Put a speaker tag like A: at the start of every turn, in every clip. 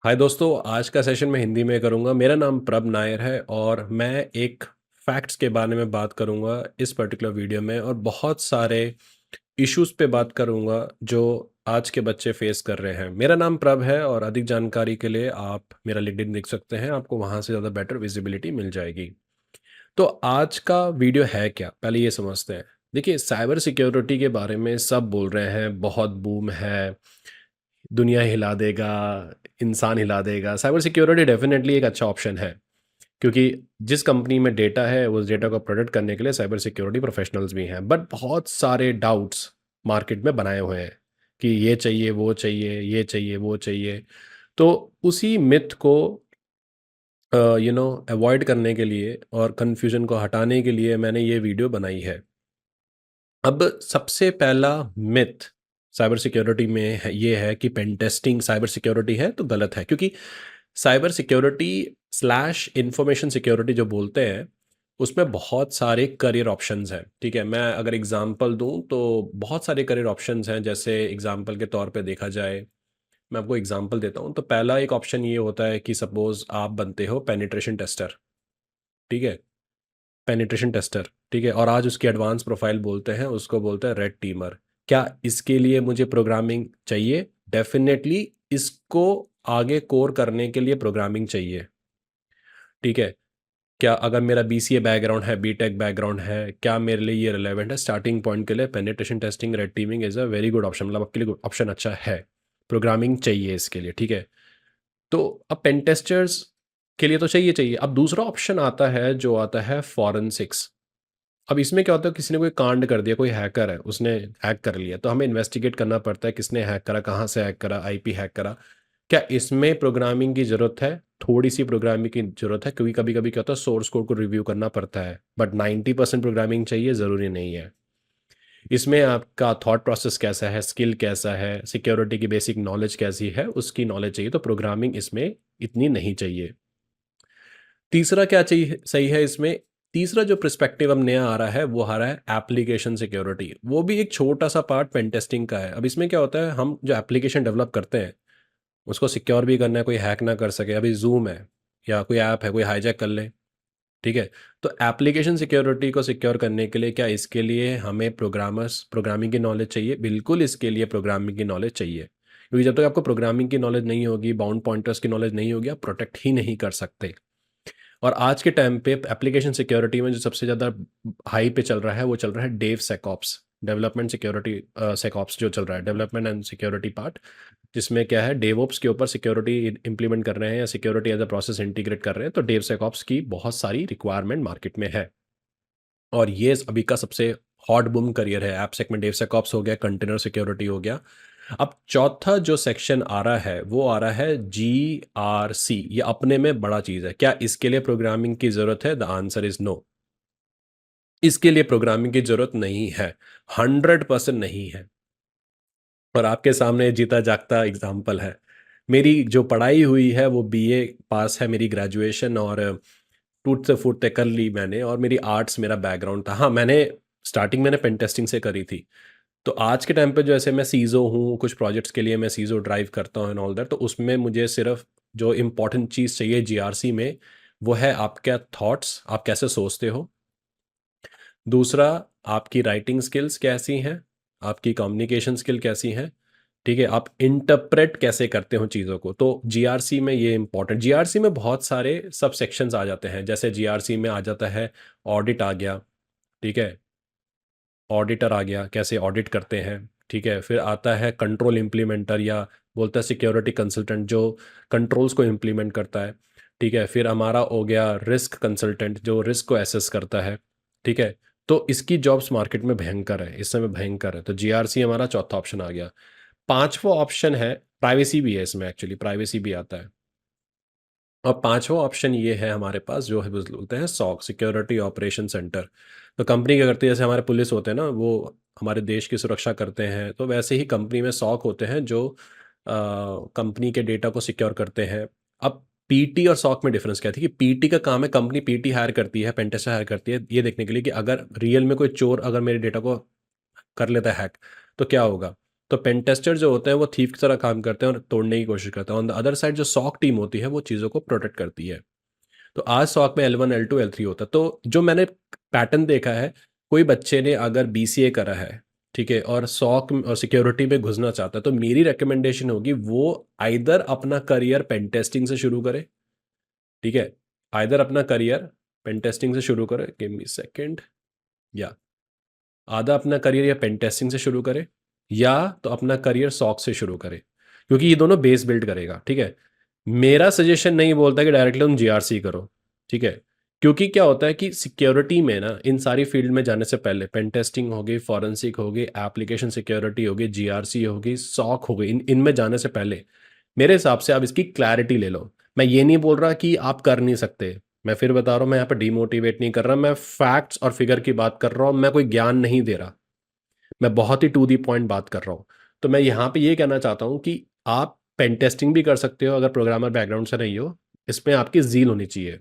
A: हाय दोस्तों, आज का सेशन मैं हिंदी में करूँगा। मेरा नाम प्रभ नायर है और मैं एक फैक्ट्स के बारे में बात करूँगा इस पर्टिकुलर वीडियो में और बहुत सारे इश्यूज़ पे बात करूँगा जो आज के बच्चे फेस कर रहे हैं। मेरा नाम प्रभ है और अधिक जानकारी के लिए आप मेरा लिंक्डइन देख सकते हैं, आपको वहाँ से ज़्यादा बेटर विजिबिलिटी मिल जाएगी। तो आज का वीडियो है क्या? पहले ये समझते हैं। देखिए, साइबर सिक्योरिटी के बारे में सब बोल रहे हैं, बहुत बूम है, दुनिया हिला देगा, इंसान हिला देगा। साइबर सिक्योरिटी डेफ़िनेटली एक अच्छा ऑप्शन है, क्योंकि जिस कंपनी में डेटा है, उस डेटा को प्रोटेक्ट करने के लिए साइबर सिक्योरिटी प्रोफ़ेशनल्स भी हैं। बट बहुत सारे डाउट्स मार्केट में बनाए हुए हैं कि ये चाहिए, वो चाहिए, ये चाहिए, वो चाहिए। तो उसी मिथ को अवॉइड करने के लिए और कन्फ्यूज़न को हटाने के लिए मैंने ये वीडियो बनाई है। अब सबसे पहला मिथ साइबर सिक्योरिटी में है ये है कि पेन टेस्टिंग साइबर सिक्योरिटी है तो गलत है, क्योंकि cyber security slash information security जो बोलते हैं उसमें बहुत सारे करियर ऑप्शंस हैं। ठीक है, मैं अगर एग्जांपल दूं तो बहुत सारे करियर ऑप्शंस हैं। जैसे एग्जांपल के तौर पे देखा जाए, मैं आपको एग्जांपल देता हूं। तो पहला एक ऑप्शन ये होता है कि सपोज आप बनते हो पेनिट्रेशन टेस्टर। ठीक है, पेनिट्रेशन टेस्टर, ठीक है, और आज उसकी एडवांस प्रोफाइल बोलते हैं, उसको बोलते हैं रेड टीमर। क्या इसके लिए मुझे प्रोग्रामिंग चाहिए? डेफिनेटली इसको आगे कोर करने के लिए प्रोग्रामिंग चाहिए। ठीक है, क्या अगर मेरा बीसीए बैकग्राउंड है, बीटेक बैकग्राउंड है, क्या मेरे लिए ये रिलेवेंट है? स्टार्टिंग पॉइंट के लिए penetration testing, red teeming is a very good option, मतलब आपके लिए ऑप्शन अच्छा है। प्रोग्रामिंग चाहिए इसके लिए, ठीक है। तो अब पेन टेस्टर्स के लिए तो चाहिए चाहिए। अब दूसरा ऑप्शन आता है जो आता है फॉरेंसिक्स। अब इसमें क्या होता है, किसी ने कोई कांड कर दिया, कोई हैकर है, उसने हैक कर लिया, तो हमें इन्वेस्टिगेट करना पड़ता है किसने हैक करा, कहाँ से हैक करा, आईपी हैक करा। क्या इसमें प्रोग्रामिंग की ज़रूरत है? थोड़ी सी प्रोग्रामिंग की ज़रूरत है, क्योंकि कभी कभी क्या होता है, सोर्स कोड को रिव्यू करना पड़ता है, बट 90% प्रोग्रामिंग चाहिए ज़रूरी नहीं है। इसमें आपका थॉट प्रोसेस कैसा है, स्किल कैसा है, सिक्योरिटी की बेसिक नॉलेज कैसी है, उसकी नॉलेज चाहिए, तो प्रोग्रामिंग इसमें इतनी नहीं चाहिए। तीसरा क्या चाहिए सही है इसमें? तीसरा जो पर्सपेक्टिव अब नया आ रहा है, वो आ रहा है एप्लीकेशन सिक्योरिटी। वो भी एक छोटा-सा पार्ट पेन टेस्टिंग का है। अब इसमें क्या होता है, हम जो एप्लीकेशन डेवलप करते हैं, उसको सिक्योर भी करना है, कोई हैक ना कर सके। अभी ज़ूम है या कोई ऐप है, कोई हाईजैक कर ले, ठीक है? तो एप्लीकेशन सिक्योरिटी को सिक्योर करने के लिए क्या इसके लिए हमें प्रोग्रामिंग की नॉलेज चाहिए? बिल्कुल इसके लिए प्रोग्रामिंग की नॉलेज चाहिए। क्योंकि जब तक आपको प्रोग्रामिंग की नॉलेज नहीं होगी, बाउंड पॉइंटर्स की नॉलेज नहीं होगी, आप प्रोटेक्ट ही नहीं कर सकते। और आज के टाइम पे एप्लीकेशन सिक्योरिटी में जो सबसे ज़्यादा हाई पे चल रहा है, वो चल रहा है डेव सेकऑप्स, डेवलपमेंट सिक्योरिटी सेकऑप्स जो चल रहा है, डेवलपमेंट एंड सिक्योरिटी पार्ट, जिसमें क्या है, डेवऑप्स के ऊपर सिक्योरिटी इम्प्लीमेंट कर रहे हैं या security as a process integrate कर रहे हैं। तो डेव सेकऑप्स की बहुत सारी रिक्वायरमेंट मार्केट में है और ये अभी का सबसे हॉट बूम करियर है। ऐपसेक में डेव सेकऑप्स हो गया, कंटेनर सिक्योरिटी हो गया। अब चौथा जो सेक्शन आ रहा है, वो आ रहा है जीआरसी। ये अपने में बड़ा चीज़ है। क्या इसके लिए प्रोग्रामिंग की ज़रूरत है? The answer is no. इसके लिए प्रोग्रामिंग की ज़रूरत नहीं है, 100% नहीं है। और आपके सामने जीता जागता एग्ज़ाम्पल है। मेरी जो पढ़ाई हुई है वो बीए पास है, मेरी ग्रेजुएशन, और टूटते-फूटते कर ली मैंने, और मेरी आर्ट्स मेरा बैकग्राउंड था। हाँ, स्टार्टिंग मैंने पेन टेस्टिंग से करी थी। तो आज के टाइम पे जैसे मैं सीईओ हूँ, कुछ प्रोजेक्ट्स के लिए मैं सीईओ ड्राइव करता हूँ एंड ऑल दैट, तो उसमें मुझे सिर्फ जो इम्पोर्टेंट चीज़ चाहिए जीआरसी में, वो है आपका थॉट्स, आप कैसे सोचते हो। दूसरा, आपकी राइटिंग स्किल्स कैसी हैं, आपकी कम्युनिकेशन स्किल कैसी हैं, ठीक है, आप इंटरप्रेट कैसे करते हो चीज़ों को। तो जीआरसी में ये इंपॉर्टेंट, जीआरसी में बहुत सारे सब सेक्शंस आ जाते हैं। जैसे जीआरसी में आ जाता है ऑडिट आ गया, ठीक है, ऑडिटर आ गया, कैसे ऑडिट करते हैं, ठीक है। फिर आता है कंट्रोल इम्प्लीमेंटर, या बोलता है सिक्योरिटी कंसल्टेंट, जो कंट्रोल्स को इम्प्लीमेंट करता है, ठीक है। फिर हमारा हो गया रिस्क कंसल्टेंट, जो रिस्क को एसेस करता है, ठीक है। तो इसकी जॉब्स मार्केट में भयंकर है, इस समय भयंकर है। तो जीआरसी हमारा चौथा ऑप्शन आ गया। पांचवा ऑप्शन है प्राइवेसी, भी है इसमें, एक्चुअली प्राइवेसी भी आता है। और पांचवा ऑप्शन ये है हमारे पास, जो है बोलते हैं सॉक, सिक्योरिटी ऑपरेशन सेंटर। तो कंपनी क्या करती है, जैसे हमारे पुलिस होते हैं ना, वो हमारे देश की सुरक्षा करते हैं, तो वैसे ही कंपनी में सॉक होते हैं जो कंपनी के डेटा को सिक्योर करते हैं। अब पीटी और सॉक में डिफरेंस क्या है कि पीटी का काम है, कंपनी पीटी हायर करती है, पेंटेस्टर हायर करती है, ये देखने के लिए कि अगर रियल में कोई चोर अगर मेरे डेटा को कर लेता है हैक, तो क्या होगा। तो पेन टेस्टर जो होते हैं वो थीफ की तरह काम करते हैं और तोड़ने की कोशिश करते हैं। ऑन द अदर साइड जो सॉक टीम होती है वो चीज़ों को प्रोटेक्ट करती है। तो आज सॉक में L1 L2 L3 होता है। तो जो मैंने पैटर्न देखा है, कोई बच्चे ने अगर BCA करा है, ठीक है, और सॉक और सिक्योरिटी में घुसना चाहता है, तो मेरी रिकमेंडेशन होगी वो आइदर अपना करियर पेन टेस्टिंग से शुरू करे, ठीक है, आइदर अपना करियर पेन टेस्टिंग से शुरू करे, गिव मी सेकंड, या आधा अपना करियर या पेन टेस्टिंग से शुरू करे, या तो अपना करियर सॉक से शुरू करे, क्योंकि ये दोनों बेस बिल्ड करेगा, ठीक है। मेरा सजेशन नहीं बोलता कि डायरेक्टली तुम GRC करो, ठीक है, क्योंकि क्या होता है कि सिक्योरिटी में ना इन सारी फील्ड में जाने से पहले पेन टेस्टिंग होगी, फॉरेंसिक होगी, एप्लीकेशन सिक्योरिटी होगी, GRC होगी, सॉक होगी, इनमें जाने से पहले मेरे हिसाब से आप इसकी क्लैरिटी ले लो। मैं ये नहीं बोल रहा कि आप कर नहीं सकते, मैं फिर बता रहा हूँ, मैं यहाँ पर डीमोटिवेट नहीं कर रहा, मैं फैक्ट्स और फिगर की बात कर रहा हूँ, मैं कोई ज्ञान नहीं दे रहा, मैं बहुत ही टू दी पॉइंट बात कर रहा हूँ। तो मैं यहाँ पे ये कहना चाहता हूँ कि आप पेन टेस्टिंग भी कर सकते हो अगर प्रोग्रामर बैकग्राउंड से नहीं हो, इसमें आपकी ज़ील होनी चाहिए,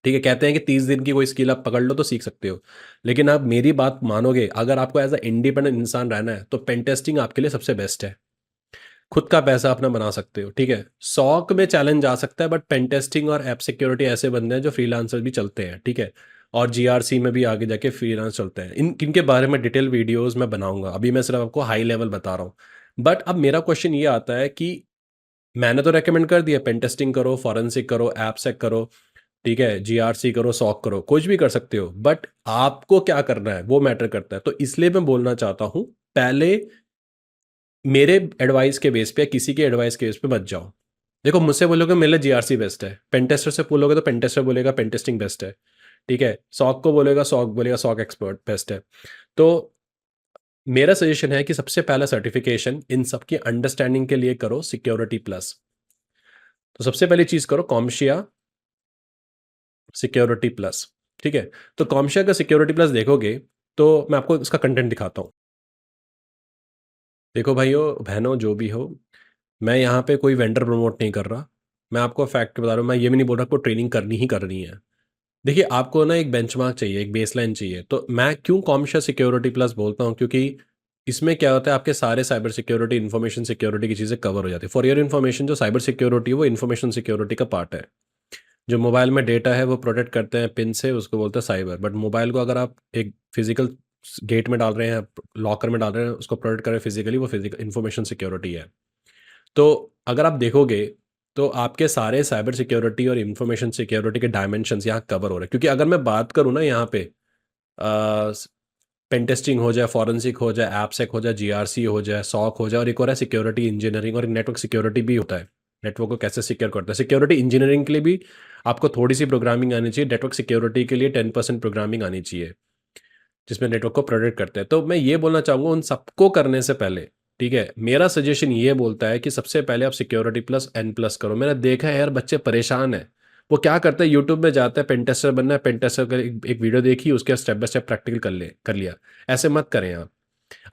A: ठीक है। कहते हैं कि 30 दिन की कोई स्किल आप पकड़ लो तो सीख सकते हो, लेकिन आप मेरी बात मानोगे, अगर आपको एज अ इंडिपेंडेंट इंसान रहना है तो पेन टेस्टिंग आपके लिए सबसे बेस्ट है। खुद का पैसा अपना बना सकते हो, ठीक है। सॉक में चैलेंज आ सकता है, बट पेन टेस्टिंग और ऐप सिक्योरिटी ऐसे बंदे हैं जो फ्रीलांसर भी चलते हैं, ठीक है, और GRC में भी आगे जाके फ्रीलांस चलते हैं। इनके बारे में डिटेल वीडियोस मैं बनाऊंगा, अभी मैं सिर्फ आपको हाई लेवल बता रहा हूँ। बट अब मेरा क्वेश्चन ये आता है कि मैंने तो रेकमेंड कर दिया, पेन टेस्टिंग करो, फॉरेंसिक करो, ऐप सेक करो, ठीक है, GRC करो, सॉक करो, कुछ भी कर सकते हो, बट आपको क्या करना है वो मैटर करता है। तो इसलिए मैं बोलना चाहता हूँ, पहले मेरे एडवाइस के बेस पे या किसी के एडवाइस के बेस पे मत जाओ। देखो, मुझसे बोलोगे मेरे लिए GRC बेस्ट है, पेन टेस्टर से बोलोगे तो पेन टेस्टर बोलेगा पेन टेस्टिंग बेस्ट है, ठीक है, सॉक को बोलेगा सॉक एक्सपर्ट बेस्ट है। तो मेरा सजेशन है कि सबसे पहला सर्टिफिकेशन इन सब की अंडरस्टैंडिंग के लिए करो सिक्योरिटी प्लस। तो सबसे पहली चीज करो कॉम्शिया सिक्योरिटी प्लस, ठीक है। तो कॉम्शिया का सिक्योरिटी प्लस देखोगे तो मैं आपको इसका कंटेंट दिखाता हूँ। देखो भाइयों बहनों जो भी हो, मैं यहाँ पे कोई वेंडर प्रमोट नहीं कर रहा, मैं आपको फैक्ट बता रहा हूँ, मैं ये भी नहीं बोल रहा आपको ट्रेनिंग करनी ही करनी है। देखिए, आपको ना एक बेंचमार्क चाहिए, एक बेसलाइन चाहिए। तो मैं क्यों कॉम्शिया सिक्योरिटी प्लस बोलता हूँ, क्योंकि इसमें क्या होता है, आपके सारे साइबर सिक्योरिटी, इन्फॉर्मेशन सिक्योरिटी की चीज़ें कवर हो जाती है। फॉर योर इन्फॉर्मेशन, जो साइबर सिक्योरिटी है वो इन्फॉर्मेशन सिक्योरिटी का पार्ट है। जो मोबाइल में डेटा है वो प्रोटेक्ट करते हैं पिन से, उसको बोलते हैं साइबर। बट मोबाइल को अगर आप एक फिजिकल गेट में डाल रहे हैं, लॉकर में डाल रहे हैं, उसको प्रोटेक्ट कर रहे हैं फिजिकली, वो फिजिकल इन्फॉर्मेशन सिक्योरिटी है। तो अगर आप देखोगे तो आपके सारे साइबर सिक्योरिटी और इंफॉर्मेशन सिक्योरिटी के डायमेंशंस यहाँ कवर हो रहे हैं। क्योंकि अगर मैं बात करूँ ना यहाँ पे, पेन टेस्टिंग हो जाए, फॉरेंसिक हो जाए, एपसेक हो जाए, GRC हो जाए, सॉक हो जाए, और एक और है सिक्योरिटी इंजीनियरिंग, और नेटवर्क सिक्योरिटी भी होता है, नेटवर्क को कैसे सिक्योर करता है। सिक्योरिटी इंजीनियरिंग के लिए भी आपको थोड़ी सी प्रोग्रामिंग आनी चाहिए, नेटवर्क सिक्योरिटी के लिए 10% प्रोग्रामिंग आनी चाहिए, जिसमें नेटवर्क को प्रोटेक्ट करते हैं। तो मैं ये बोलना चाहूँगा उन सबको करने से पहले, ठीक है, मेरा सजेशन ये बोलता है कि सबसे पहले आप सिक्योरिटी प्लस N प्लस करो। मैंने देखा है यार, बच्चे परेशान हैं, वो क्या करते हैं, यूट्यूब में जाते हैं, पेन टेस्टर बनना है, पेन टेस्टर का एक वीडियो देखी, उसके स्टेप बाय स्टेप प्रैक्टिकल कर लिया। ऐसे मत करें आप।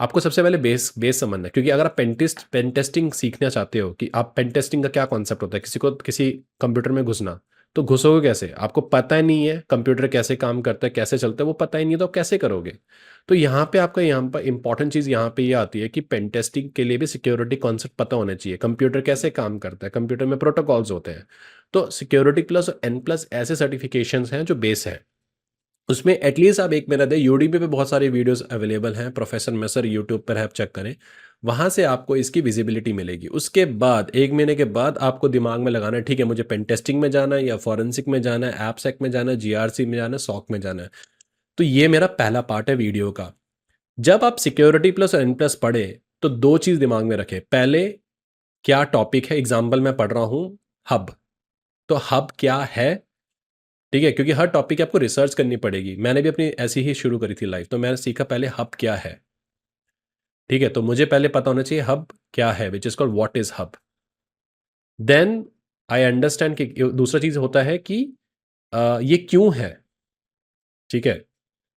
A: आपको सबसे पहले बेस बेस समझना है, क्योंकि अगर आप पेन टेस्टिंग सीखना चाहते हो कि आप पेन टेस्टिंग का क्या कॉन्सेप्ट होता है, किसी को किसी कंप्यूटर में घुसना, तो घुसोगे कैसे, आपको पता ही नहीं है कंप्यूटर कैसे काम करता है, कैसे चलता है, वो पता ही नहीं है, तो आप कैसे करोगे। तो यहाँ पे आपका यहाँ पर इंपॉर्टेंट चीज़ यहाँ पे ये आती है कि पेन टेस्टिंग के लिए भी सिक्योरिटी कॉन्सेप्ट पता होना चाहिए, कंप्यूटर कैसे काम करता है, कंप्यूटर में प्रोटोकॉल्स होते हैं। तो सिक्योरिटी प्लस और N प्लस ऐसे सर्टिफिकेशंस हैं जो बेस है, उसमें एटलीस्ट आप एक महीना दें। यूडीमी पे बहुत सारी वीडियोस अवेलेबल हैं, प्रोफेसर मेसर यूट्यूब पर आप चेक करें, वहाँ से आपको इसकी विजिबिलिटी मिलेगी। उसके बाद 1 महीने के बाद आपको दिमाग में लगाना है, ठीक है मुझे पेन टेस्टिंग में जाना है, या फॉरेंसिक में जाना है, एपसेक में जाना है, GRC में जाना है, सॉक में जाना है। तो ये मेरा पहला पार्ट है वीडियो का। जब आप सिक्योरिटी प्लस और N प्लस पढ़े तो दो चीज़ दिमाग में रखें। पहले, क्या टॉपिक है, एग्जाम्पल मैं पढ़ रहा हूँ हब, तो हब क्या है, ठीक है, क्योंकि हर टॉपिक आपको रिसर्च करनी पड़ेगी। मैंने भी अपनी ऐसी ही शुरू करी थी लाइफ, तो मैंने सीखा पहले हब क्या है, ठीक है, तो मुझे पहले पता होना चाहिए हब क्या है, which is called what is hub. Then I understand कि दूसरा चीज होता है कि ये क्यों है, ठीक है,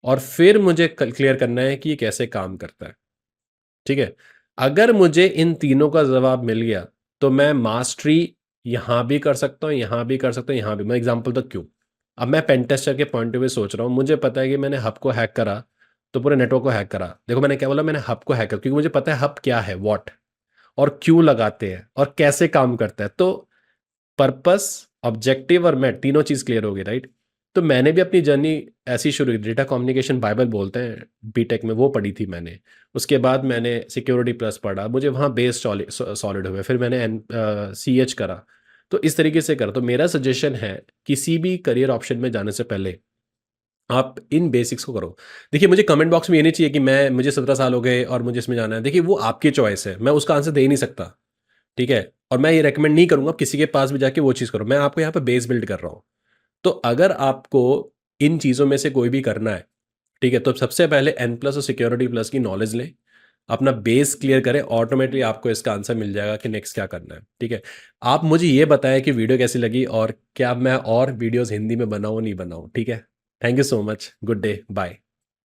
A: और फिर मुझे क्लियर करना है कि ये कैसे काम करता है, ठीक है। अगर मुझे इन तीनों का जवाब मिल गया तो मैं मास्टरी यहां भी कर सकता हूं, यहां भी कर सकता हूं, यहां भी। मैं एग्जांपल तक क्यों, अब मैं पेन टेस्टर के पॉइंट ऑफ व्यू सोच रहा हूं, मुझे पता है कि मैंने हब को हैक करा तो पूरे नेटवर्क को हैक करा। देखो मैंने क्या बोला, मैंने हब को हैक करा क्योंकि मुझे पता है हब क्या है, व्हाट और क्यों लगाते हैं और कैसे काम करता है। तो पर्पस, ऑब्जेक्टिव और मैं तीनों चीज़ क्लियर हो गई, राइट? तो मैंने भी अपनी जर्नी ऐसी शुरू की, डेटा कम्युनिकेशन बाइबल बोलते हैं बीटेक में, वो पढ़ी थी मैंने। उसके बाद मैंने सिक्योरिटी प्लस पढ़ा, मुझे वहाँ बेस सॉलिड हुए, फिर मैंने CH करा। तो इस तरीके से करा। तो मेरा सजेशन है किसी भी करियर ऑप्शन में जाने से पहले आप इन बेसिक्स को करो। देखिए मुझे कमेंट बॉक्स में ये नहीं चाहिए कि मुझे 17 साल हो गए और मुझे इसमें जाना है। देखिए वो आपकी चॉइस है, मैं उसका आंसर दे ही नहीं सकता, ठीक है? और मैं ये रेकमेंड नहीं करूँगा किसी के पास भी जाके वो चीज़ करो। मैं आपको यहाँ पे बेस बिल्ड कर रहा हूँ। तो अगर आपको इन चीज़ों में से कोई भी करना है, ठीक है? तो सबसे पहले एन प्लस और सिक्योरिटी प्लस की नॉलेज लें, अपना बेस क्लियर करें, ऑटोमेटिकली आपको इसका आंसर मिल जाएगा कि नेक्स्ट क्या करना है, ठीक है? आप मुझे ये बताएं कि वीडियो कैसी लगी और क्या मैं और वीडियोज़ हिंदी में बनाऊँ, नहीं बनाऊँ, ठीक है? Thank you so much. Good day, bye.